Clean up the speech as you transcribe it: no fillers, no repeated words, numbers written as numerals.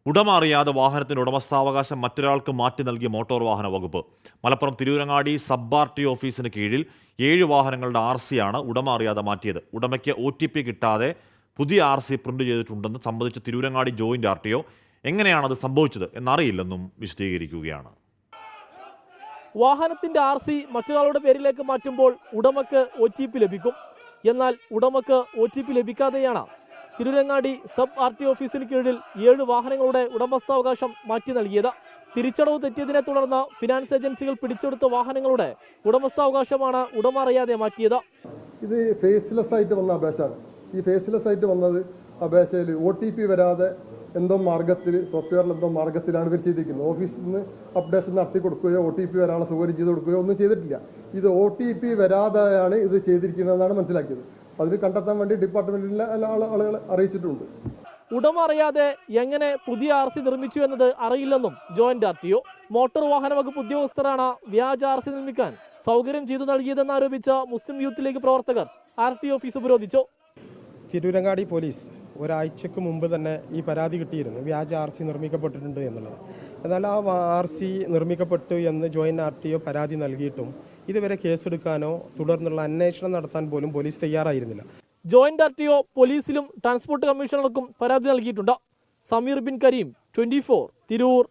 ഉടമ അറിയാതെ വാഹനത്തിന്റെ ഉടമസ്ഥാവകാശം മറ്റൊരാൾക്ക് മാറ്റി നൽകിയ മോട്ടോർ വാഹന വകുപ്പ്. മലപ്പുറം തിരൂരങ്ങാടി സബ് RTO ഓഫീസിന് കീഴിൽ 7 വാഹനങ്ങളുടെ RC ആണ് ഉടമ അറിയാതെ മാറ്റിയത്. ഉടമയ്ക്ക് OTP കിട്ടാതെ പുതിയ RC പ്രിന്റ് ചെയ്തിട്ടുണ്ടെന്ന് സംബന്ധിച്ച് തിരൂരങ്ങാടി ജോയിന്റ് RTO എങ്ങനെയാണത് സംഭവിച്ചത് എന്നറിയില്ലെന്നും വിശദീകരിക്കുകയാണ്. വാഹനത്തിന്റെ RC മറ്റൊരാളുടെ പേരിലേക്ക് മാറ്റുമ്പോൾ ഉടമയ്ക്ക് OTP ലഭിക്കും. എന്നാൽ ഉടമയ്ക്ക് OTP ലഭിക്കാതെയാണ് തിരൂരങ്ങാടി സബ് RTO ഓഫീസിന് കീഴിൽ 7 വാഹനങ്ങളുടെ ഉടമസ്ഥാവകാശം മാറ്റി നൽകിയത്. തിരിച്ചടവ് തെറ്റിയതിനെ തുടർന്ന് ഫിനാൻസ് ഏജൻസികൾ പിടിച്ചെടുത്ത വാഹനങ്ങളുടെ ഉടമസ്ഥാവകാശമാണ് ഉടമ അറിയാതെ മാറ്റിയത്. ഇത് ഫേസ്ലെസ് ആയിട്ട് വന്ന അപേക്ഷയാണ്. ഈ ഫേസ്ലെസ് ആയിട്ട് വന്നത് അപേക്ഷയിൽ OTP വരാതെ എന്തോ മാർഗത്തിൽ സോഫ്റ്റ്വെയറിൽ എന്തോ മാർഗത്തിലാണ് ഇവർ ചെയ്തിരിക്കുന്നത്. ഓഫീസിൽ നിന്ന് അപ്ഡേഷൻ നടത്തി കൊടുക്കുകയോ OTP വരാനുള്ള സൗകര്യം ചെയ്ത് കൊടുക്കുകയോ ഒന്നും ചെയ്തിട്ടില്ല. ഇത് OTP വരാതെയാണ് ഇത് ചെയ്തിരിക്കുന്നതെന്നാണ് മനസ്സിലാക്കിയത്. അതിന് കണ്ടെത്താൻ വേണ്ടി ഡിപ്പാർട്ട്മെന്റിലെ ആളുകളെ അറിയിച്ചിട്ടുണ്ട്. ഉടമ അറിയാതെ എങ്ങനെ പുതിയ RC നിർമ്മിച്ചു എന്നത് അറിയില്ലെന്നും ജോയിന്റ് RTO. മോട്ടോർ വാഹന വകുപ്പ് ഉദ്യോഗസ്ഥരാണ് വ്യാജ RC നിർമ്മിക്കാൻ സൗകര്യം ചെയ്തു നൽകിയതെന്നാരോപിച്ച മുസ്ലിം യൂത്ത് ലീഗ് പ്രവർത്തകർ RTO ഓഫീസ് ഉപരോധിച്ചു. തിരൂരങ്ങാടി പോലീസ് ഒരാഴ്ചക്ക് മുമ്പ് തന്നെ ഈ പരാതി കിട്ടിയിരുന്നു, വ്യാജ RC നിർമ്മിക്കപ്പെട്ടിട്ടുണ്ട് എന്നുള്ളത്. എന്നാൽ ആ RC നിർമ്മിക്കപ്പെട്ടു എന്ന് ജോയിന്റ് RTO പരാതി നൽകിയിട്ടും ഇതുവരെ കേസെടുക്കാനോ തുടർന്നുള്ള അന്വേഷണം നടത്താൻ പോലും പോലീസ് തയ്യാറായിരുന്നില്ല. ജോയിന്റ് RTO പോലീസിലും ട്രാൻസ്പോർട്ട് കമ്മീഷണർക്കും പരാതി നൽകിയിട്ടുണ്ട്. സമീർ ബിൻ കരീം, 24, തിരൂർ.